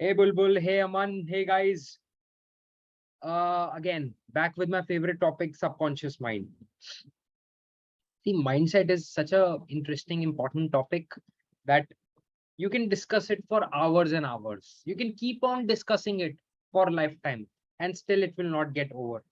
Hey Bulbul, hey Aman, hey guys. Again, back with my favorite topic, subconscious mind. See, mindset is such a interesting, important topic that you can discuss it for hours and hours. You can keep on discussing it for lifetime and still it will not get over.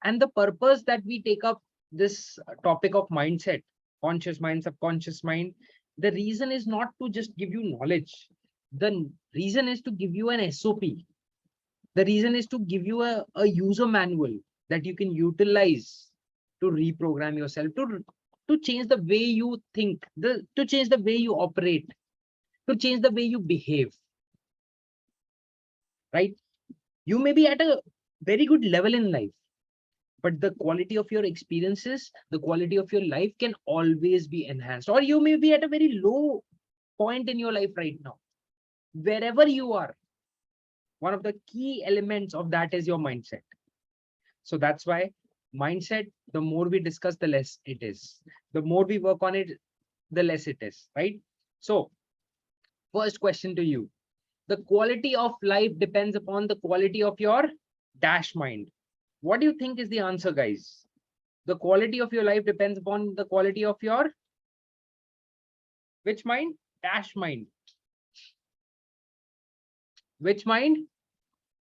And the purpose that we take up this topic of mindset, conscious mind, subconscious mind, the reason is not to just give you knowledge. The reason is to give you an SOP. The reason is to give you a user manual that you can utilize to reprogram yourself, to change the way you think, to change the way you operate, to change the way you behave, right? You may be at a very good level in life, but the quality of your experiences, the quality of your life can always be enhanced. Or you may be at a very low point in your life right now. Wherever you are, one of the key elements of that is your mindset. So that's why mindset, the more we discuss, the less it is. The more we work on it, the less it is, right? So first question to you. The quality of life depends upon the quality of your dash mind. What do you think is the answer, guys? The quality of your life depends upon the quality of your which mind? Dash mind. Which mind?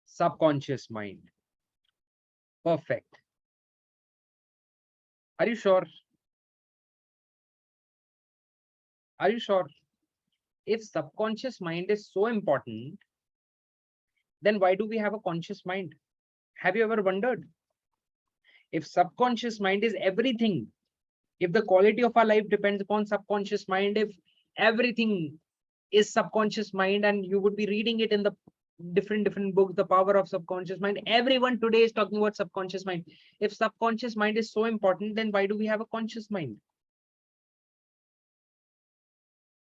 Subconscious mind. Perfect. Are you sure? Are you sure? If subconscious mind is so important, then why do we have a conscious mind? Have you ever wondered? If subconscious mind is everything, if the quality of our life depends upon subconscious mind, if everything is subconscious mind, and you would be reading it in the different books, the power of subconscious mind, everyone today is talking about subconscious mind. If subconscious mind is so important, then why do we have a conscious mind?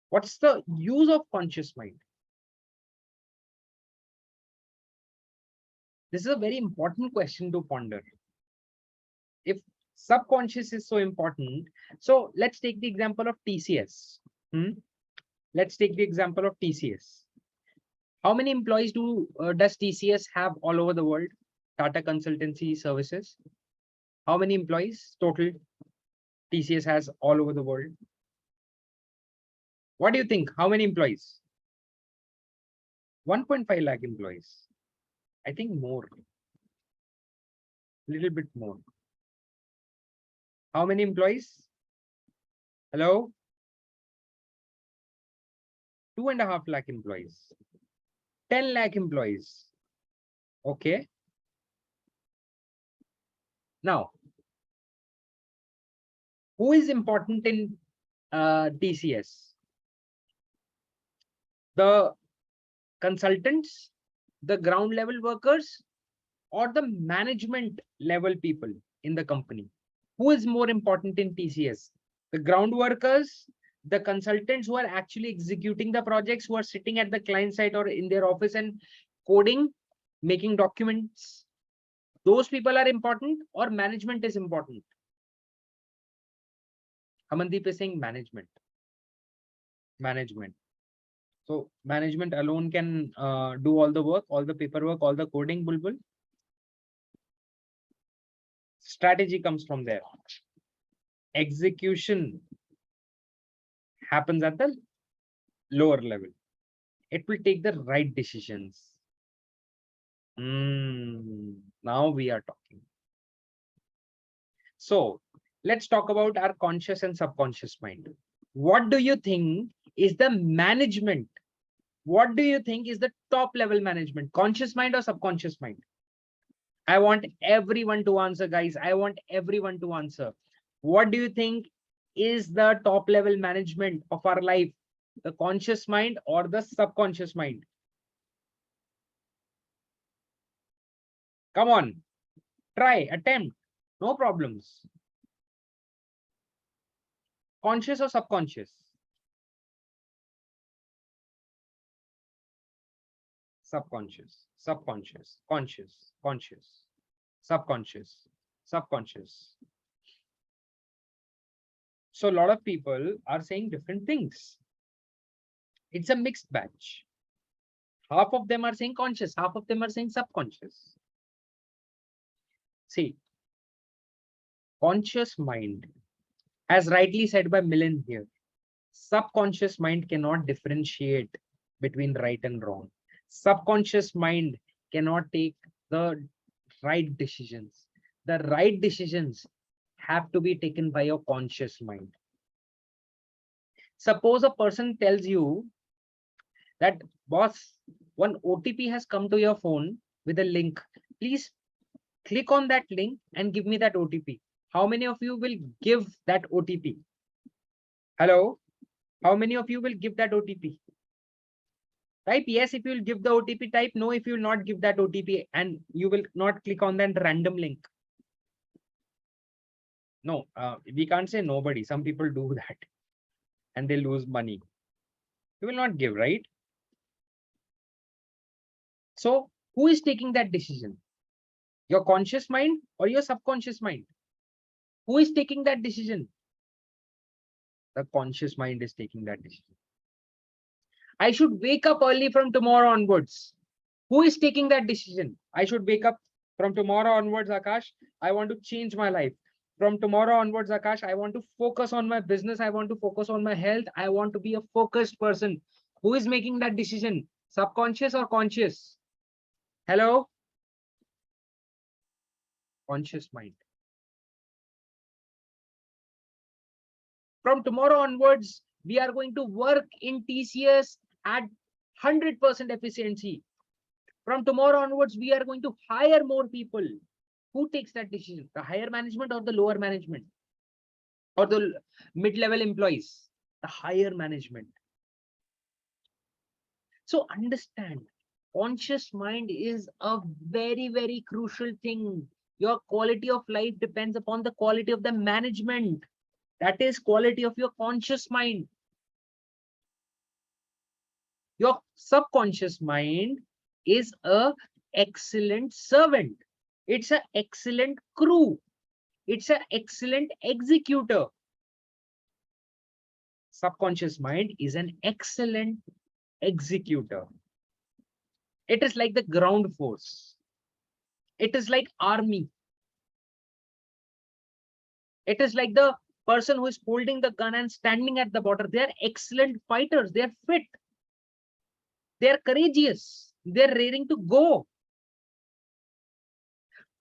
What's the use of conscious mind? This is a very important question to ponder. If subconscious is so important, so let's take the example of TCS. Let's take the example of TCS. How many employees does TCS have all over the world? Tata Consultancy Services. How many employees total TCS has all over the world? What do you think? How many employees? 1.5 lakh employees. I think more. Little bit more. How many employees? Hello? 2.5 lakh employees. 10 lakh employees. Okay. Now, who is important in TCS? The consultants, the ground level workers, or the management level people in the company? Who is more important in TCS? The ground workers, the consultants who are actually executing the projects, who are sitting at the client side or in their office and coding, making documents. Those people are important, or management is important? Amandeep is saying management. Management. So management alone can do all the work, all the paperwork, all the coding, Bulbul. Strategy comes from there. Execution happens at the lower level. It will take the right decisions. Now we are talking. So let's talk about our conscious and subconscious mind. What do you think is the management? What do you think is the top level management? Conscious mind or subconscious mind? I want everyone to answer, guys. I want everyone to answer. What do you think is the top level management of our life? The conscious mind or the subconscious mind? Come on, try, attempt, no problems. Conscious or subconscious? Subconscious, subconscious, conscious, conscious, subconscious, subconscious. So a lot of people are saying different things. It's a mixed batch. Half of them are saying conscious, half of them are saying subconscious. See, conscious mind, as rightly said by Millen here, subconscious mind cannot differentiate between right and wrong. Subconscious mind cannot take the right decisions. The right decisions have to be taken by your conscious mind. Suppose a person tells you that, boss, one OTP has come to your phone with a link. Please click on that link and give me that OTP. How many of you will give that OTP? Hello? How many of you will give that OTP? Type yes if you will give the OTP, type no if you will not give that OTP, and you will not click on that random link. No, we can't say nobody. Some people do that and they lose money. You will not give, right? So who is taking that decision? Your conscious mind or your subconscious mind? Who is taking that decision? The conscious mind is taking that decision. I should wake up early from tomorrow onwards. Who is taking that decision? I should wake up from tomorrow onwards, Akash. I want to change my life. From tomorrow onwards, Akash, I want to focus on my business. I want to focus on my health. I want to be a focused person. Who is making that decision? Subconscious or conscious? Hello? Conscious mind. From tomorrow onwards, we are going to work in TCS at 100% efficiency. From tomorrow onwards, we are going to hire more people. Who takes that decision? The higher management or the lower management? Or the mid-level employees? The higher management. So understand, conscious mind is a very, very crucial thing. Your quality of life depends upon the quality of the management. That is quality of your conscious mind. Your subconscious mind is a excellent servant. It's an excellent crew. It's an excellent executor. Subconscious mind is an excellent executor. It is like the ground force. It is like army. It is like the person who is holding the gun and standing at the border. They are excellent fighters. They are fit. They are courageous. They are raring to go.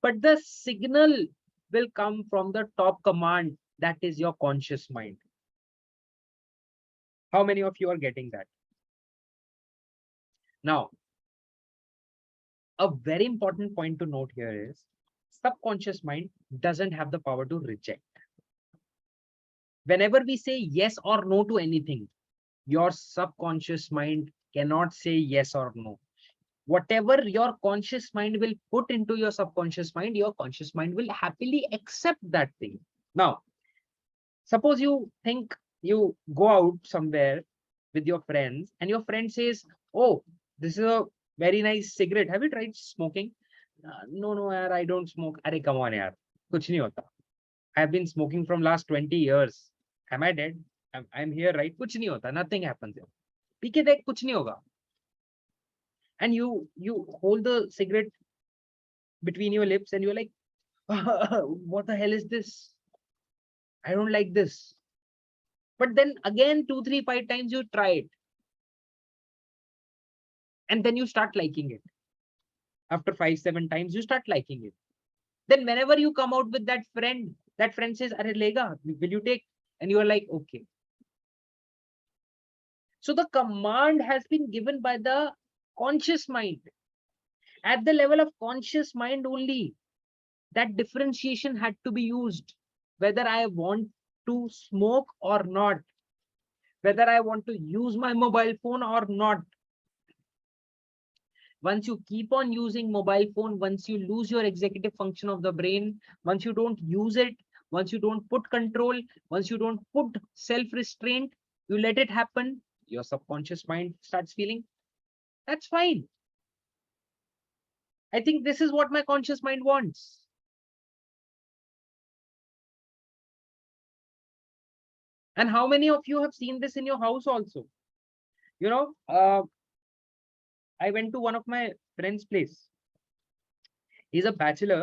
But the signal will come from the top command. That is your conscious mind. How many of you are getting that? Now, a very important point to note here is subconscious mind doesn't have the power to reject. Whenever we say yes or no to anything, your subconscious mind cannot say yes or no. Whatever your conscious mind will put into your subconscious mind, your conscious mind will happily accept that thing. Now, suppose you think you go out somewhere with your friends and your friend says, oh, this is a very nice cigarette. Have you tried smoking? No, no, yaar, I don't smoke. Arey, come on, yaar. Kuch nahi hota. I have been smoking from last 20 years. Am I dead? I'm here, right? Kuch nahi hota. Nothing happens. Pee ke dekh, kuch nahi hoga. And you hold the cigarette between your lips and you're like, what the hell is this? I don't like this. But then again, 2, 3, 5 times you try it. And then you start liking it. After 5, 7 times, you start liking it. Then whenever you come out with that friend says, Arey lega, will you take? And you are like, okay. So the command has been given by the conscious mind. At the level of conscious mind only, that differentiation had to be used. Whether I want to smoke or not, whether I want to use my mobile phone or not. Once you keep on using mobile phone, once you lose your executive function of the brain, once you don't use it, once you don't put control, once you don't put self-restraint, you let it happen, your subconscious mind starts feeling, that's fine. I think this is what my conscious mind wants. And how many of you have seen this in your house also? You know, I went to one of my friend's place. He's a bachelor,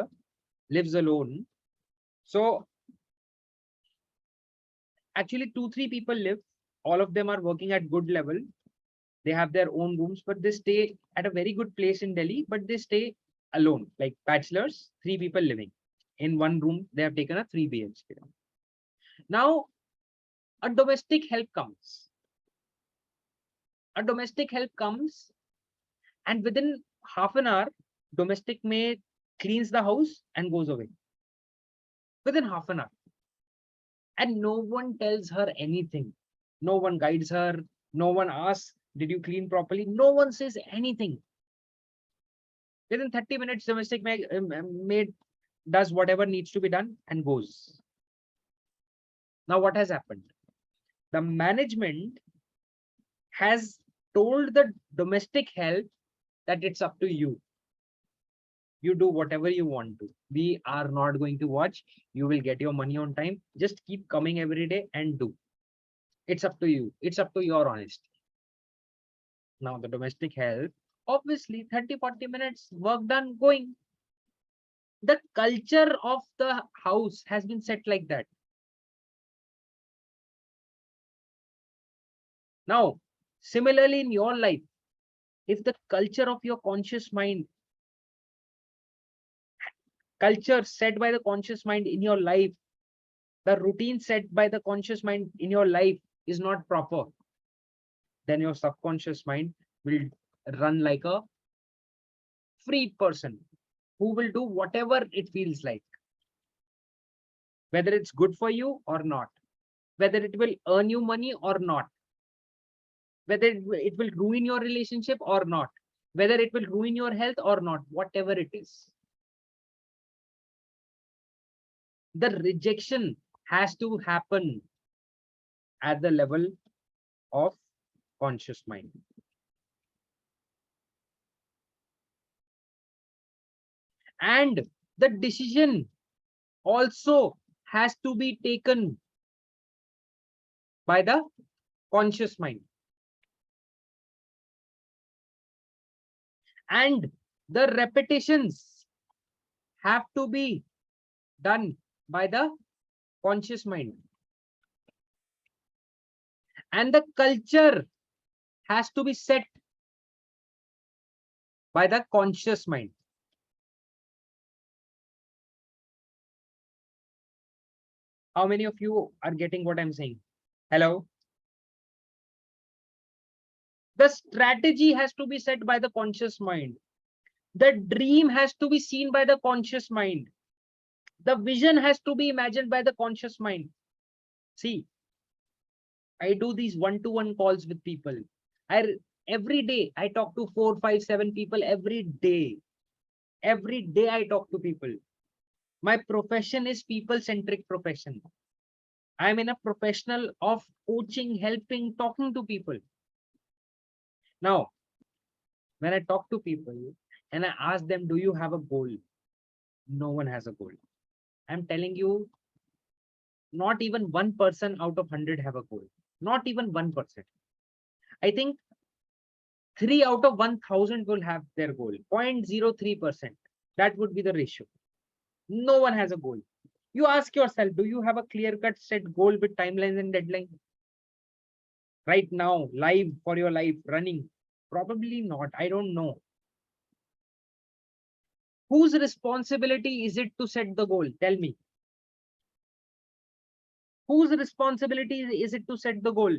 lives alone. So actually 2-3 people live. All of them are working at good level. They have their own rooms, but they stay at a very good place in Delhi, but they stay alone, like bachelors, 3 people living in one room. They have taken a 3 BHK. Now a domestic help comes. A domestic help comes, and within half an hour, domestic may cleans the house and goes away. Within half an hour. And no one tells her anything. No one guides her. No one asks, did you clean properly? No one says anything. Within 30 minutes, domestic maid does whatever needs to be done and goes. Now, what has happened? The management has told the domestic help that it's up to you. You do whatever you want to. We are not going to watch. You will get your money on time. Just keep coming every day and do. It's up to you. It's up to your honesty. Now, the domestic help, obviously 30-40 minutes, work done, going. The culture of the house has been set like that. Now, similarly in your life, if the culture of your conscious mind, culture set by the conscious mind in your life, the routine set by the conscious mind in your life is not proper, then your subconscious mind will run like a free person who will do whatever it feels like, whether it's good for you or not, whether it will earn you money or not, whether it will ruin your relationship or not, whether it will ruin your health or not, whatever it is. The rejection has to happen at the level of conscious mind. And the decision also has to be taken by the conscious mind. And the repetitions have to be done by the conscious mind. And the culture has to be set by the conscious mind. How many of you are getting what I'm saying? Hello? The strategy has to be set by the conscious mind. The dream has to be seen by the conscious mind. The vision has to be imagined by the conscious mind. See, I do these one-to-one calls with people. Every day I talk to 4, 5, 7 people every day. Every day I talk to people. My profession is people-centric profession. I'm in a professional of coaching, helping, talking to people. Now, when I talk to people and I ask them, do you have a goal? No one has a goal. I'm telling you, not even 1% out of 100 have a goal. Not even 1%. I think 3 out of 1,000 will have their goal. 0.03%. That would be the ratio. No one has a goal. You ask yourself, do you have a clear-cut set goal with timelines and deadlines? Right now, live for your life, running? Probably not. I don't know. Whose responsibility is it to set the goal? Tell me. Whose responsibility is it to set the goal?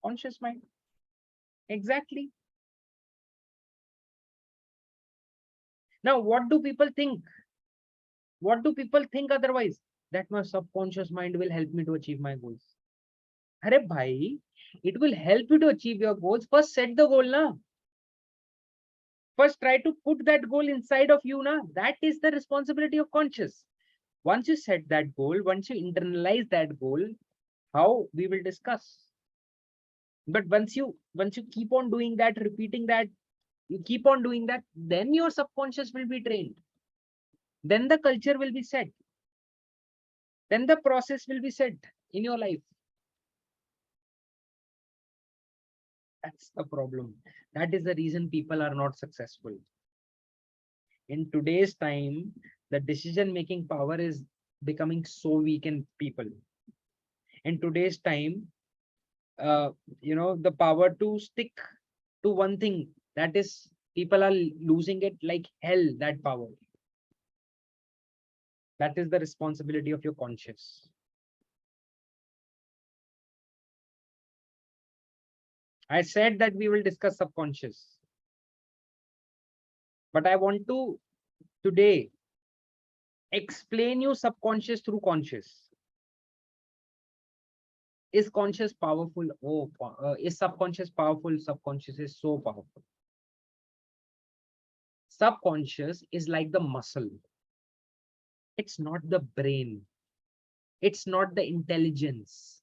Conscious mind. Exactly. Now, what do people think? What do people think otherwise? That my subconscious mind will help me to achieve my goals. Arey bhai, it will help you to achieve your goals. First, set the goal, na. First, try to put that goal inside of you, na. That is the responsibility of conscious. Once you set that goal, once you internalize that goal, how we will discuss. But once you keep on doing that, repeating that, you keep on doing that, then your subconscious will be trained. Then the culture will be set. Then the process will be set in your life. That's the problem. That is the reason people are not successful. In today's time, the decision making power is becoming so weak in people. In today's time, uh, the power to stick to one thing, that is, people are losing it like hell, that power. That is the responsibility of your conscious. I said that we will discuss subconscious, but I want to today explain you subconscious through conscious. Is conscious powerful? Oh, is subconscious powerful? Subconscious is so powerful. Subconscious is like the muscle. It's not the brain. It's not the intelligence.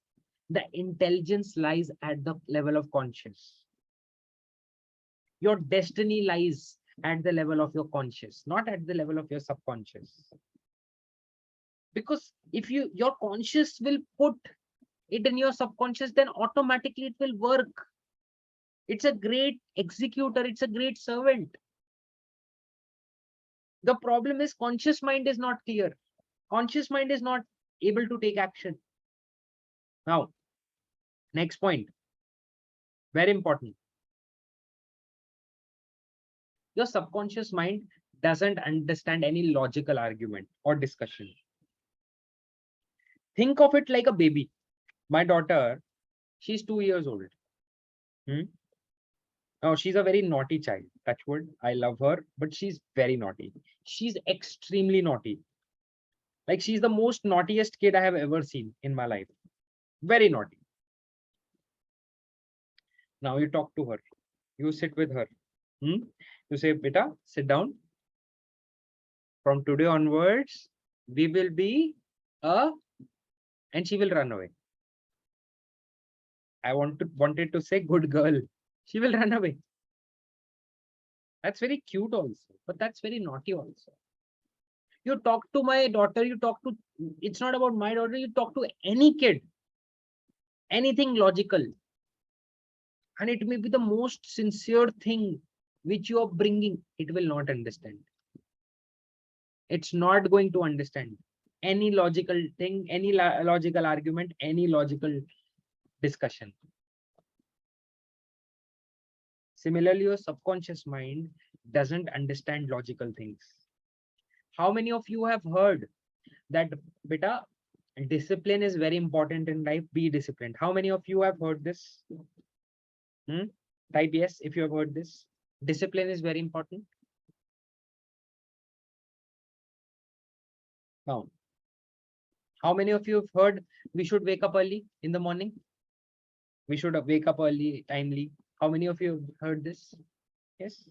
The intelligence lies at the level of conscious. Your destiny lies at the level of your conscious, not at the level of your subconscious. Because if your conscious will put it in your subconscious, then automatically it will work. It's a great executor, it's a great servant. The problem is conscious mind is not clear. Conscious mind is not able to take action. Now, next point, very important. Your subconscious mind doesn't understand any logical argument or discussion. Think of it like a baby. My daughter, she's 2 years old. Now, she's a very naughty child. Touch wood. I love her, but she's very naughty. She's extremely naughty. Like, she's the most naughtiest kid I have ever seen in my life. Very naughty. Now you talk to her. You sit with her. You say, Beta, sit down. From today onwards, we will be a, and she will run away. I wanted to say good girl. She will run away. That's very cute also, but that's very naughty also. You talk to my daughter, it's not about my daughter, you talk to any kid, anything logical, and it may be the most sincere thing which you are bringing, it will not understand. It's not going to understand any logical thing, any logical argument, any logical discussion. Similarly, your subconscious mind doesn't understand logical things. How many of you have heard that, beta, discipline is very important in life, be disciplined? How many of you have heard this? Type yes if you have heard this. Discipline is very important. Now, how many of you have heard we should wake up early in the morning? We should wake up early, timely. How many of you have heard this? Yes.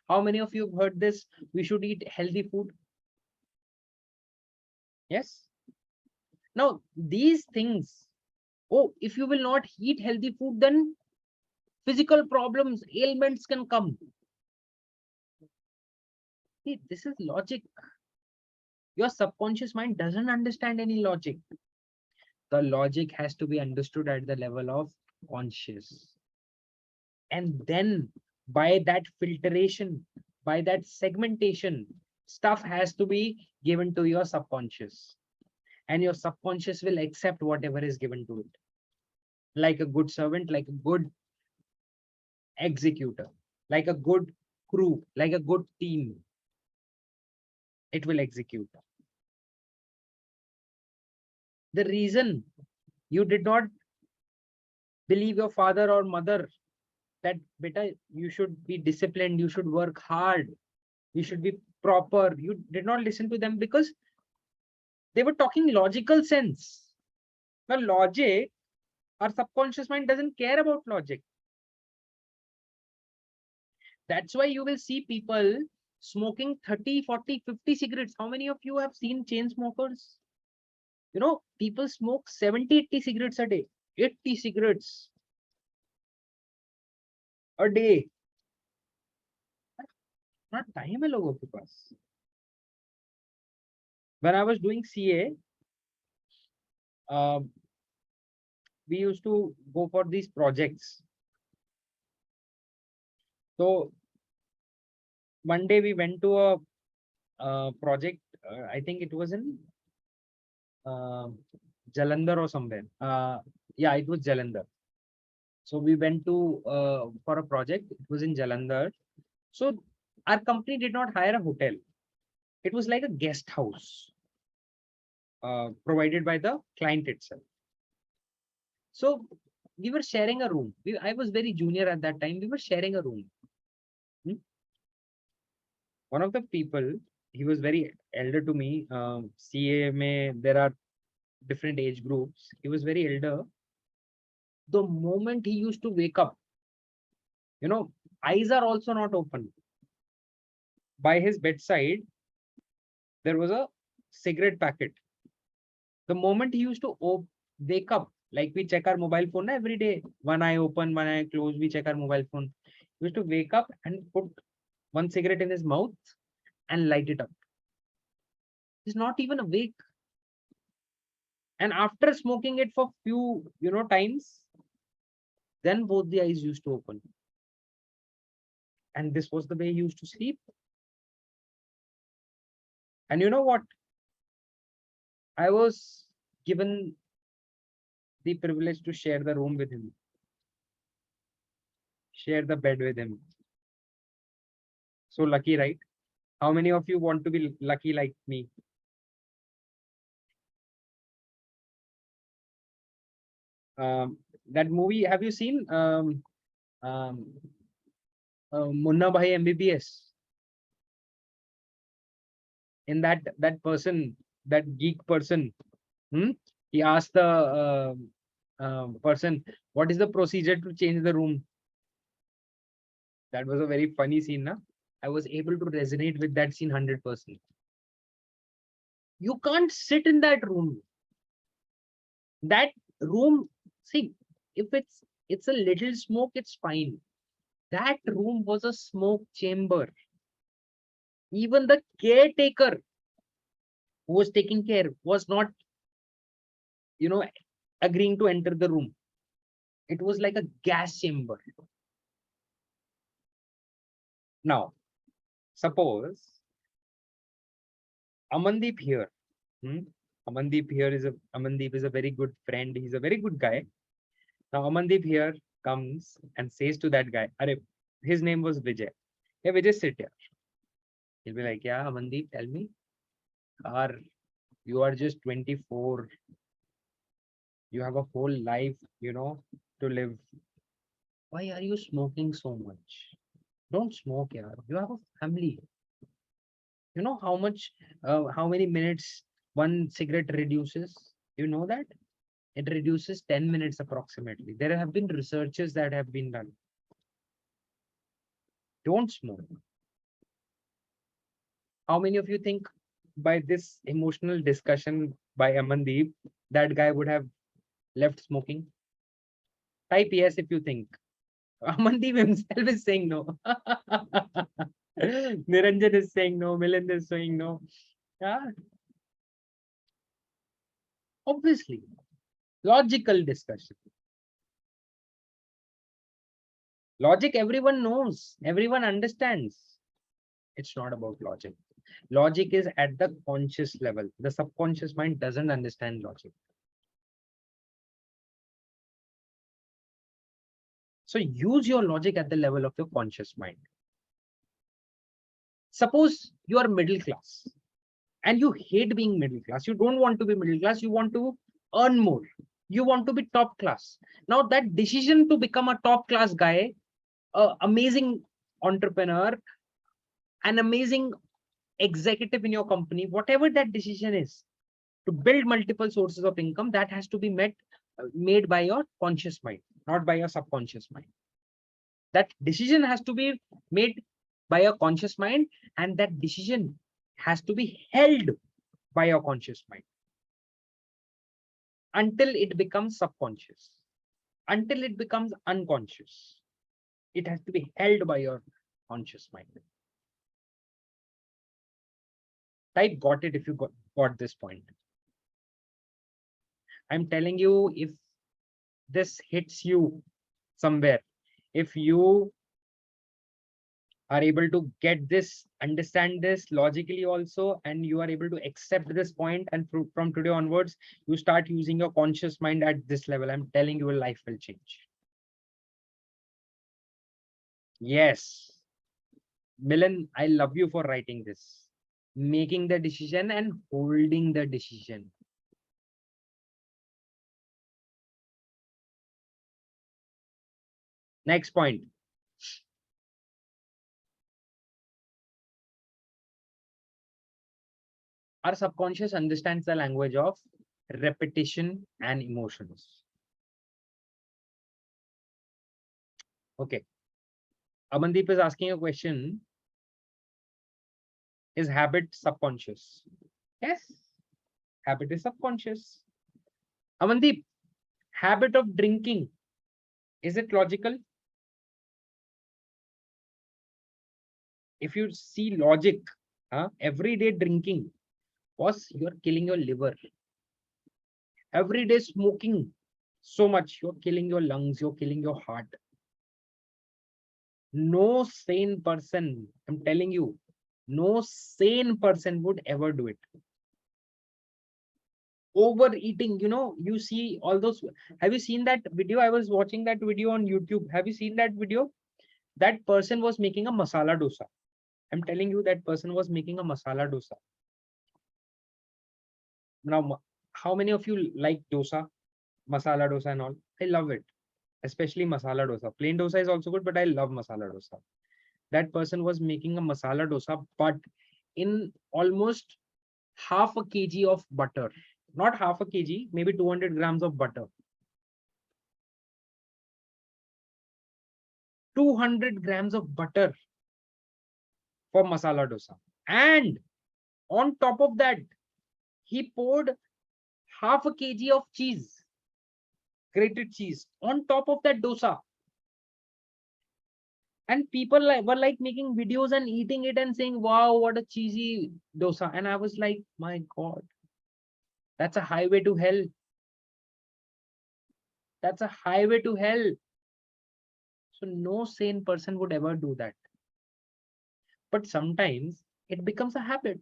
How many of you have heard this? We should eat healthy food. Yes. Now, these things, oh, if you will not eat healthy food, then physical problems, ailments can come. See, this is logic. Your subconscious mind doesn't understand any logic. The logic has to be understood at the level of conscious. And then by that filtration, by that segmentation, stuff has to be given to your subconscious. And your subconscious will accept whatever is given to it. Like a good servant, like a good executor, like a good crew, like a good team. It will execute. The reason you did not believe your father or mother that, beta, you should be disciplined, you should work hard, you should be proper, you did not listen to them because they were talking logical sense. The logic, our subconscious mind doesn't care about logic. That's why you will see people smoking 30, 40, 50 cigarettes. How many of you have seen chain smokers? People smoke 70, 80 cigarettes a day. 80 cigarettes a day. Not time है लोगों के पास. When I was doing CA, we used to go for these projects. So one day we went to a project. I think it was in uh, Jalandhar or somewhere. Yeah, it was Jalandhar. So we went to for a project. It was in Jalandhar. So our company did not hire a hotel. It was like a guest house provided by the client itself. So we were sharing a room. I was very junior at that time. We were sharing a room. Hmm? One of the people, he was very elder to me. CA may there are different age groups. He was very elder. The moment he used to wake up, eyes are also not open. By his bedside, there was a cigarette packet. The moment he used to wake up, like we check our mobile phone every day, one eye open, one eye closed, we check our mobile phone. He used to wake up and put one cigarette in his mouth and light it up. He's not even awake. And after smoking it for few, times, then both the eyes used to open. And this was the way he used to sleep. And you know what? I was given the privilege to share the room with him, share the bed with him. So lucky, right? How many of you want to be lucky like me? That movie, have you seen um, Munna Bhai MBBS? In that person, that geek person, he asked the person, what is the procedure to change the room? That was a very funny scene. Na? I was able to resonate with that scene 100%. You can't sit in that room. That room, see, if it's a little smoke, it's fine. That room was a smoke chamber. Even the caretaker who was taking care was not, agreeing to enter the room. It was like a gas chamber. Now, suppose Amandeep here. Amandeep is a very good friend. He's a very good guy. Now Amandeep here comes and says to that guy, Are, his name was Vijay. Hey Vijay, sit here. He'll be like, yeah, Amandeep, tell me. You are just 24. You have a whole life, to live. Why are you smoking so much? Don't smoke, yaar. You have a family. You know how many minutes one cigarette reduces? You know that? It reduces 10 minutes approximately. There have been researches that have been done. Don't smoke. How many of you think by this emotional discussion by Amandeep, that guy would have left smoking? Type yes if you think. Amandeep himself is saying no. Niranjan is saying no. Milind is saying no. Yeah, obviously. Logical discussion. Logic, everyone knows. Everyone understands. It's not about logic. Logic is at the conscious level. The subconscious mind doesn't understand logic. So use your logic at the level of your conscious mind. Suppose you are middle class and you hate being middle class. You don't want to be middle class. You want to earn more. You want to be top class. Now that decision to become a top class guy, amazing entrepreneur, an amazing executive in your company, whatever that decision is, to build multiple sources of income, that has to be made by your conscious mind, not by your subconscious mind. That decision has to be made by your conscious mind, and that decision has to be held by your conscious mind until it becomes subconscious, until it becomes unconscious. It has to be held by your conscious mind. Type got it if you got this point. I'm telling you, if this hits you somewhere, if you are able to get this, understand this logically also, and you are able to accept this point, and from today onwards, you start using your conscious mind at this level, I'm telling you, your life will change. Yes, Milan, I love you for writing this. Making the decision and holding the decision. Next point. Our subconscious understands the language of repetition and emotions. Okay. Amandeep is asking a question. Is habit subconscious? Yes. Habit is subconscious. Amandeep, habit of drinking, is it logical? If you see logic, everyday drinking, was you're killing your liver. Everyday smoking, so much, you're killing your lungs, you're killing your heart. No sane person, I'm telling you, no sane person would ever do it. Overeating, you see all those. Have you seen that video? I was watching that video on YouTube. Have you seen that video? That person was making a masala dosa. I'm telling you, that person was making a masala dosa. Now, how many of you like dosa, masala dosa and all? I love it, especially masala dosa. Plain dosa is also good, but I love masala dosa. That person was making a masala dosa, but in almost half a kg of butter, not half a kg, maybe 200 grams of butter. 200 grams of butter for masala dosa. And on top of that, he poured half a kg of cheese, grated cheese, on top of that dosa. And people were like making videos and eating it and saying, wow, what a cheesy dosa. And I was like, my God, that's a highway to hell. That's a highway to hell. So no sane person would ever do that. But sometimes it becomes a habit.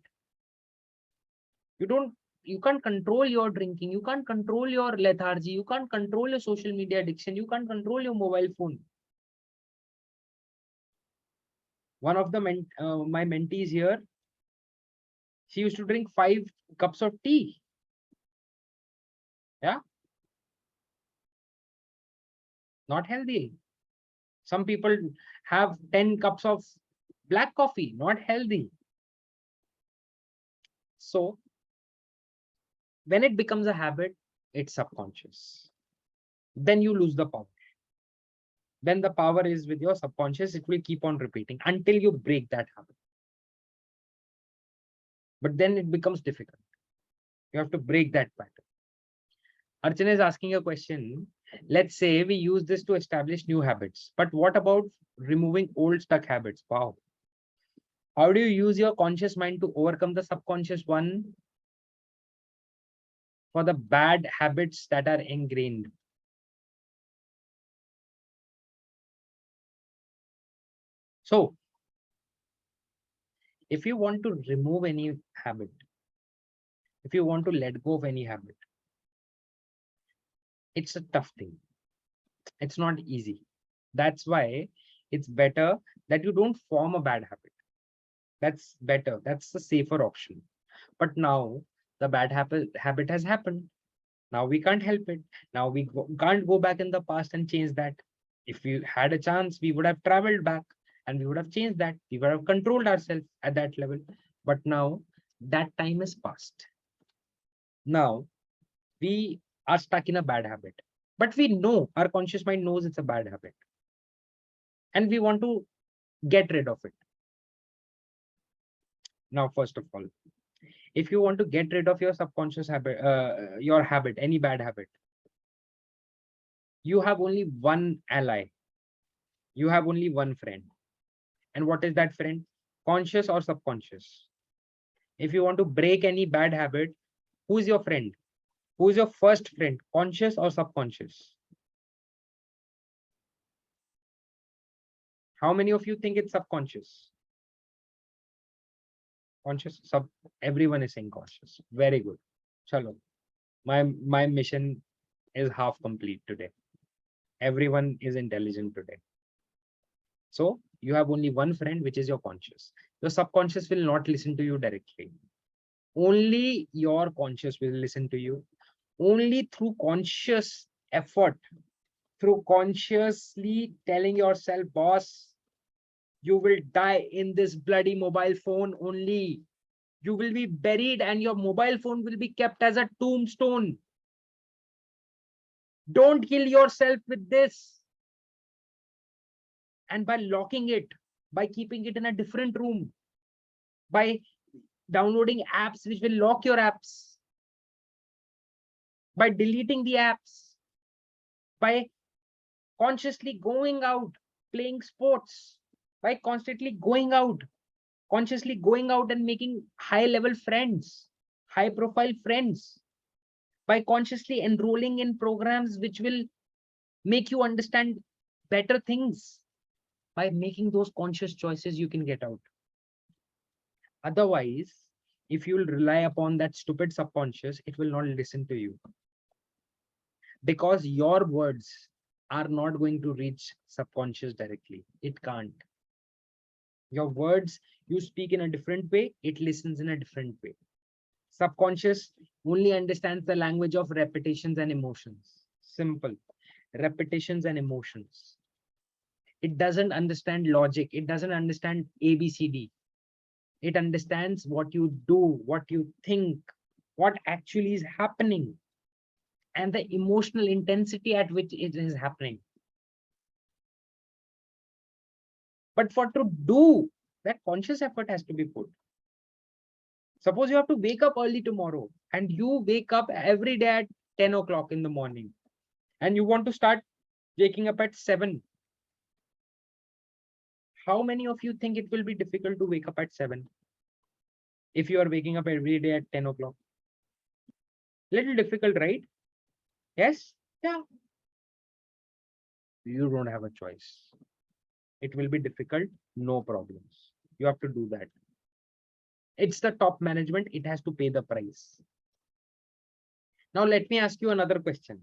You can't control your drinking. You can't control your lethargy. You can't control your social media addiction. You can't control your mobile phone. One of the my mentees here, she used to drink 5 cups of tea. Yeah, not healthy. Some people have 10 cups of black coffee, not healthy. So when it becomes a habit, it's subconscious. Then you lose the power. Then the power is with your subconscious. It will keep on repeating until you break that habit. But then it becomes difficult. You have to break that pattern. Archana is asking a question. Let's say we use this to establish new habits. But what about removing old stuck habits? Wow. How do you use your conscious mind to overcome the subconscious one for the bad habits that are ingrained? So, if you want to remove any habit, if you want to let go of any habit, it's a tough thing. It's not easy. That's why it's better that you don't form a bad habit. That's better. That's the safer option. But now the bad habit has happened. Now we can't help it. Now we can't go back in the past and change that. If we had a chance, we would have traveled back and we would have changed that. We would have controlled ourselves at that level. But now that time is past. Now we are stuck in a bad habit. But we know, our conscious mind knows it's a bad habit. And we want to get rid of it. Now, first of all, if you want to get rid of your subconscious habit, your habit, any bad habit, you have only one ally. You have only one friend. And what is that friend? Conscious or subconscious? If you want to break any bad habit, who is your friend? Who is your first friend? Conscious or subconscious? How many of you think it's subconscious? Conscious? Everyone is saying conscious. Very good. Chalo. My mission is half complete today. Everyone is intelligent today. So you have only one friend, which is your conscious. Your subconscious will not listen to you directly. Only your conscious will listen to you. Only through conscious effort, through consciously telling yourself, boss, you will die in this bloody mobile phone only. You will be buried and your mobile phone will be kept as a tombstone. Don't kill yourself with this. And by locking it, by keeping it in a different room, by downloading apps which will lock your apps, by deleting the apps, by consciously going out, playing sports, by constantly going out, consciously going out and making high level friends, high profile friends, by consciously enrolling in programs which will make you understand better things. By making those conscious choices, you can get out. Otherwise, if you'll rely upon that stupid subconscious, it will not listen to you. Because your words are not going to reach subconscious directly. It can't. Your words, you speak in a different way, it listens in a different way. Subconscious only understands the language of repetitions and emotions. Simple. Repetitions and emotions. It doesn't understand logic. It doesn't understand ABCD. It understands what you do, what you think, what actually is happening, and the emotional intensity at which it is happening. But for to do that, conscious effort has to be put. Suppose you have to wake up early tomorrow and you wake up every day at 10 o'clock in the morning and you want to start waking up at 7. How many of you think it will be difficult to wake up at 7 if you are waking up every day at 10 o'clock? Little difficult, right? Yes? Yeah. You don't have a choice. It will be difficult, no problems. You have to do that. It's the top management, it has to pay the price. Now, let me ask you another question.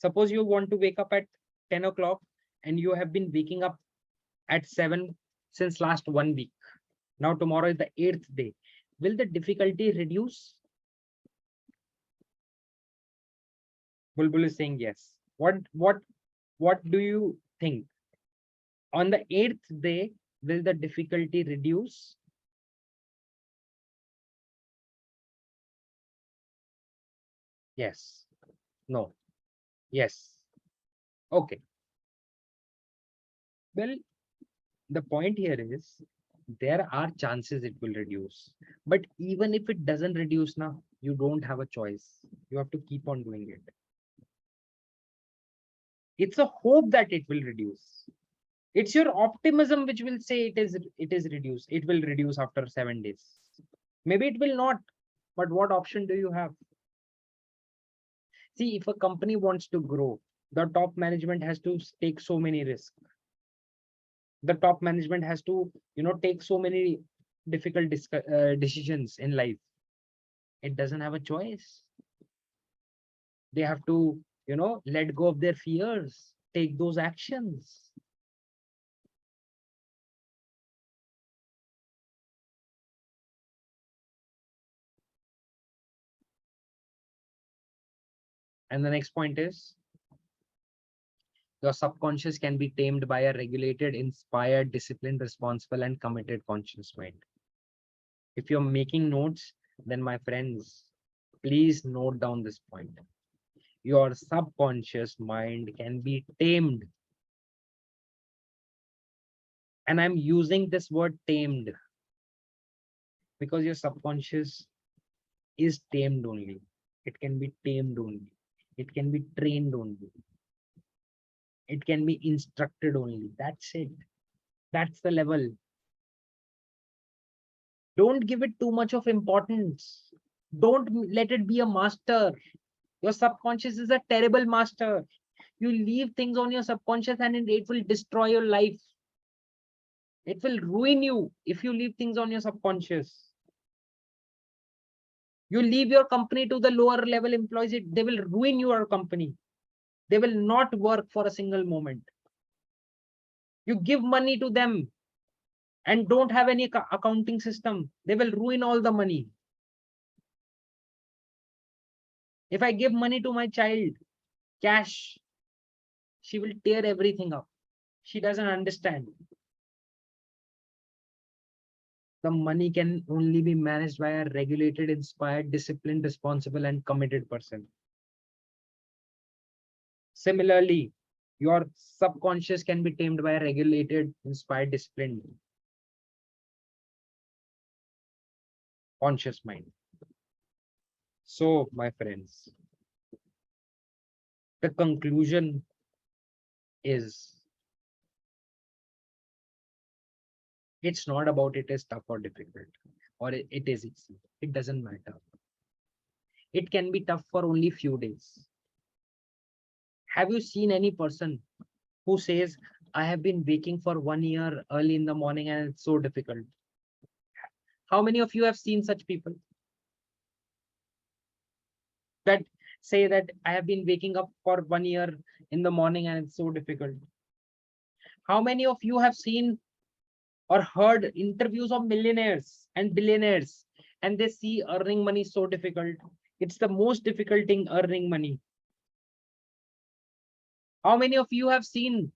Suppose you want to wake up at 10 o'clock and you have been waking up at 7 since last 1 week. Now, tomorrow is the 8th day. Will the difficulty reduce? Bulbul is saying yes. What do you think? On the 8th day, will the difficulty reduce? Yes. No. Yes. Okay. Well, the point here is there are chances it will reduce. But even if it doesn't reduce now, you don't have a choice. You have to keep on doing it. It's a hope that it will reduce. It's your optimism which will say it is reduced. It will reduce after 7 days. Maybe it will not, but what option do you have? See, if a company wants to grow, the top management has to take so many risks. The top management has to, take so many difficult decisions in life. It doesn't have a choice. They have to, let go of their fears, take those actions. And the next point is your subconscious can be tamed by a regulated, inspired, disciplined, responsible, and committed conscious mind. If you're making notes, then my friends, please note down this point. Your subconscious mind can be tamed. And I'm using this word tamed because your subconscious is tamed only. It can be tamed only. It can be trained only. It can be instructed only. That's it. That's the level. Don't give it too much of importance. Don't let it be a master. Your subconscious is a terrible master. You leave things on your subconscious and it will destroy your life. It will ruin you if you leave things on your subconscious. You leave your company to the lower level employees, they will ruin your company. They will not work for a single moment. You give money to them and don't have any accounting system, they will ruin all the money. If I give money to my child, cash, she will tear everything up. She doesn't understand. The money can only be managed by a regulated, inspired, disciplined, responsible, and committed person. Similarly, your subconscious can be tamed by a regulated, inspired, disciplined, conscious mind. So, my friends, the conclusion is it's not about it is tough or difficult or it is easy. It doesn't matter. It can be tough for only few days. Have you seen any person who says, I have been waking for 1 year early in the morning and it's so difficult? How many of you have seen such people that say that I have been waking up for 1 year in the morning and it's so difficult? How many of you have seen or heard interviews of millionaires and billionaires and they see earning money so difficult? It's the most difficult thing, earning money. How many of you have seen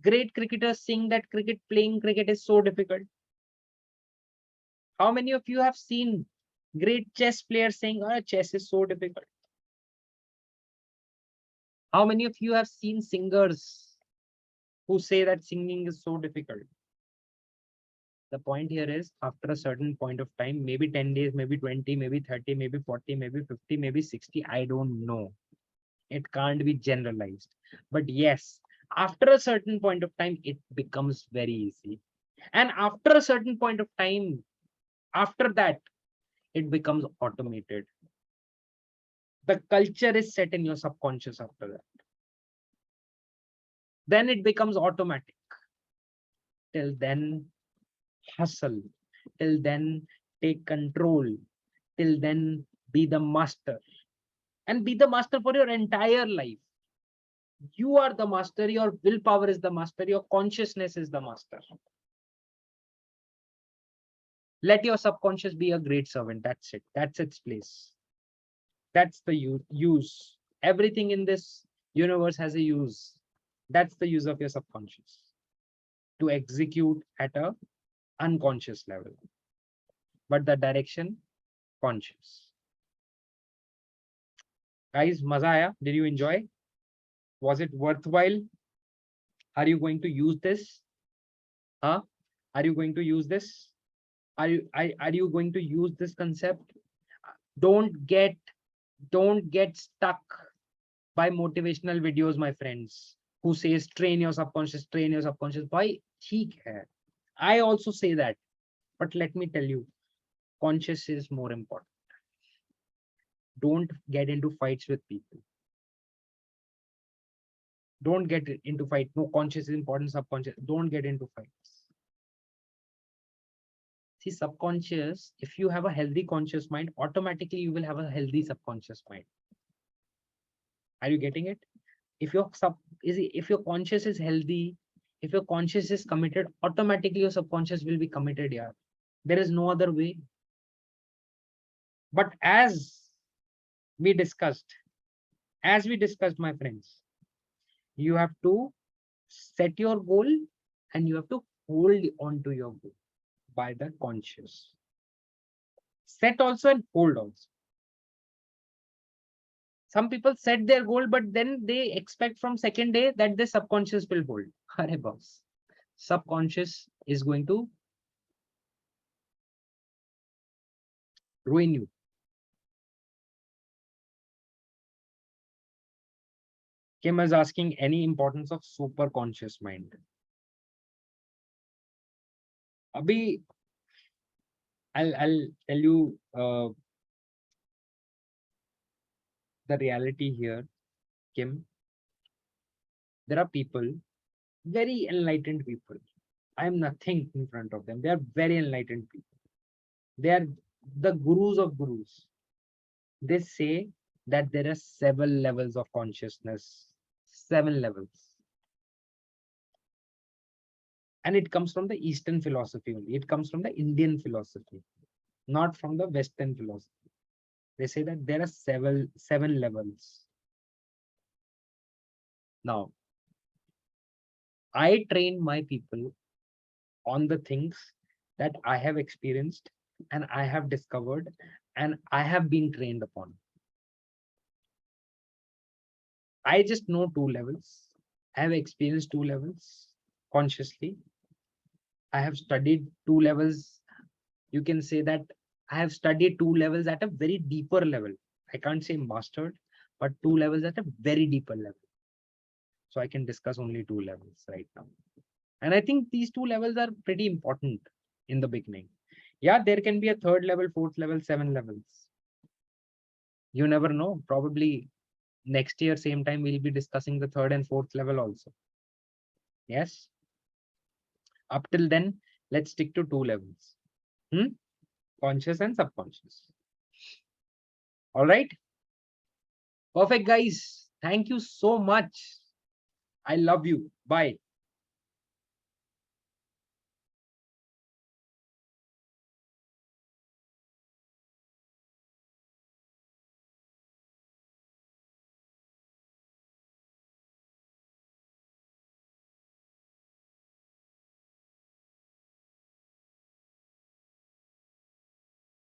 great cricketers saying that playing cricket is so difficult? How many of you have seen great chess players saying, oh, chess is so difficult? How many of you have seen singers who say that singing is so difficult? The point here is after a certain point of time, maybe 10 days, maybe 20, maybe 30, maybe 40, maybe 50, maybe 60, I don't know. It can't be generalized. But yes, after a certain point of time, it becomes very easy. And after a certain point of time, after that, it becomes automated. The culture is set in your subconscious after that. Then it becomes automatic. Till then, hustle. Till then, take control. Till then, be the master. And be the master for your entire life. You are the master. Your willpower is the master. Your consciousness is the master. Let your subconscious be a great servant. That's it. That's its place. That's the use. Everything in this universe has a use. That's the use of your subconscious to execute at a unconscious level, but the direction conscious. Guys, maza aaya? Did you enjoy? Was it worthwhile? Are you going to use this? Huh? Are you going to use this? Are you going to use this concept? Don't get stuck by motivational videos, my friends, who says train your subconscious, train your subconscious. Why? ठीक है. I also say that, but let me tell you, conscious is more important. Don't get into fights with people. Don't get into fight. No, conscious is important, subconscious. Don't get into fights. See, subconscious, if you have a healthy conscious mind, automatically you will have a healthy subconscious mind. Are you getting it? If your conscious is healthy, if your conscious is committed, automatically your subconscious will be committed. Yeah, there is no other way. But as we discussed, my friends, you have to set your goal and you have to hold on to your goal by the conscious. Set also and hold also. Some people set their goal, but then they expect from second day that the subconscious will hold. Arey boss, subconscious is going to ruin you. Kim is asking any importance of super conscious mind. Abhi, I'll tell you the reality here, Kim. There are people, very enlightened people. I am nothing in front of them. They are very enlightened people. They are the gurus of gurus. They say that there are 7 levels of consciousness, 7 levels. And it comes from the Eastern philosophy only. It comes from the Indian philosophy, not from the Western philosophy. They say that there are seven levels. Now, I train my people on the things that I have experienced and I have discovered and I have been trained upon. I just know 2 levels. I have experienced 2 levels consciously. I have studied 2 levels. You can say that I have studied 2 levels at a very deeper level. I can't say mastered, but 2 levels at a very deeper level. So I can discuss only 2 levels right now. And I think these 2 levels are pretty important in the beginning. Yeah, there can be a 3rd level, 4th level, 7 levels. You never know. Probably next year, same time, we'll be discussing the 3rd and 4th level also. Yes. Up till then, let's stick to 2 levels. Conscious and subconscious. All right. Perfect, guys. Thank you so much. I love you. Bye.